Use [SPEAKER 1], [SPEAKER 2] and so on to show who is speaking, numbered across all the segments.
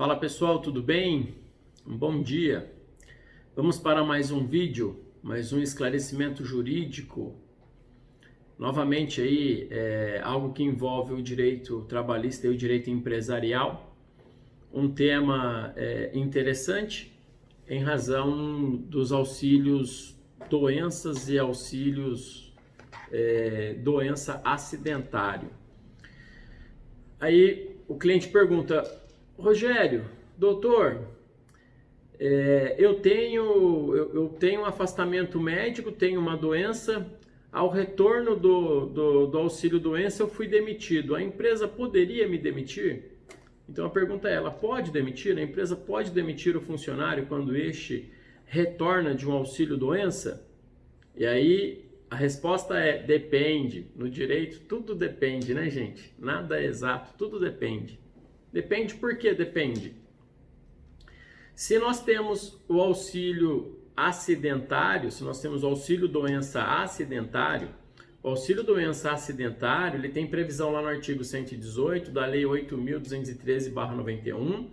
[SPEAKER 1] Fala pessoal, tudo bem? Um bom dia. Vamos para mais um vídeo, mais um esclarecimento jurídico. Novamente aí, algo que envolve o direito trabalhista e o direito empresarial. Um tema interessante em razão dos auxílios doenças e auxílios doença acidentário. Aí o cliente pergunta: Rogério, doutor, eu tenho um afastamento médico, tenho uma doença, ao retorno do auxílio doença eu fui demitido, a empresa poderia me demitir? Então a pergunta é, ela pode demitir? A empresa pode demitir o funcionário quando este retorna de um auxílio doença? E aí a resposta é depende. No direito tudo depende, né, gente? Nada é exato, tudo depende. Depende por que depende? Se nós temos o auxílio acidentário, se nós temos o auxílio doença acidentário, o auxílio doença acidentário, ele tem previsão lá no artigo 118 da Lei 8.213/91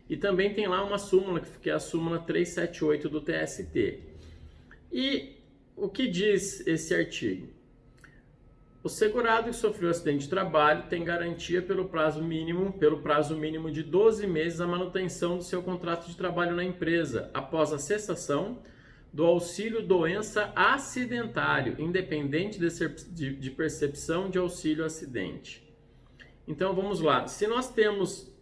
[SPEAKER 1] e também tem lá uma súmula, que é a súmula 378 do TST. E o que diz esse artigo? O segurado que sofreu acidente de trabalho tem garantia pelo prazo mínimo de 12 meses a manutenção do seu contrato de trabalho na empresa, após a cessação do auxílio doença acidentário, independente de percepção de auxílio acidente. Então vamos lá, se nós temos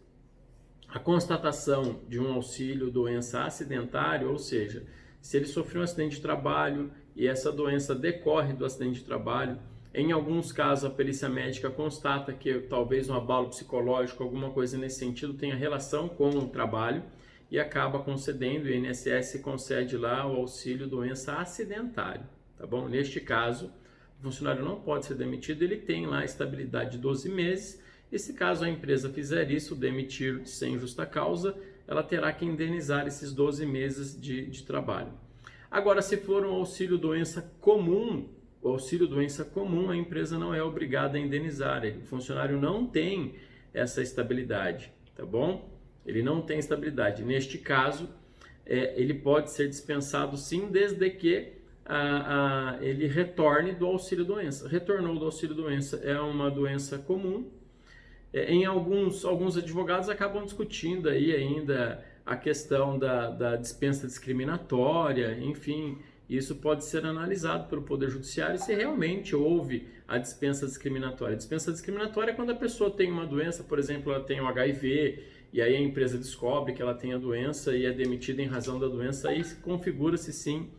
[SPEAKER 1] a constatação de um auxílio doença acidentário, ou seja, se ele sofreu um acidente de trabalho e essa doença decorre do acidente de trabalho, em alguns casos, a perícia médica constata que talvez um abalo psicológico, alguma coisa nesse sentido, tenha relação com o trabalho e acaba concedendo, o INSS concede lá o auxílio doença acidentário, tá bom? Neste caso, o funcionário não pode ser demitido, ele tem lá a estabilidade de 12 meses e se caso a empresa fizer isso, demitir sem justa causa, ela terá que indenizar esses 12 meses de trabalho. Agora, se for um auxílio doença comum, o auxílio doença comum, a empresa não é obrigada a indenizar, o funcionário não tem essa estabilidade, tá bom? Ele não tem estabilidade. Neste caso, ele pode ser dispensado sim, desde que ele retorne do auxílio doença. Retornou do auxílio doença, é uma doença comum. Em alguns advogados acabam discutindo aí ainda a questão da dispensa discriminatória, enfim. Isso pode ser analisado pelo Poder Judiciário se realmente houve a dispensa discriminatória. A dispensa discriminatória é quando a pessoa tem uma doença, por exemplo, ela tem o HIV, e aí a empresa descobre que ela tem a doença e é demitida em razão da doença, aí configura-se sim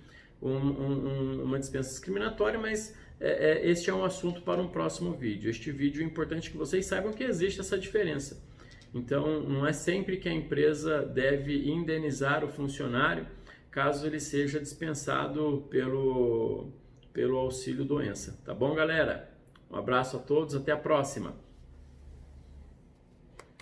[SPEAKER 1] uma dispensa discriminatória, mas este é um assunto para um próximo vídeo. Este vídeo é importante que vocês saibam que existe essa diferença. Então, não é sempre que a empresa deve indenizar o funcionário caso ele seja dispensado pelo auxílio doença. Tá bom, galera? Um abraço a todos, até a próxima!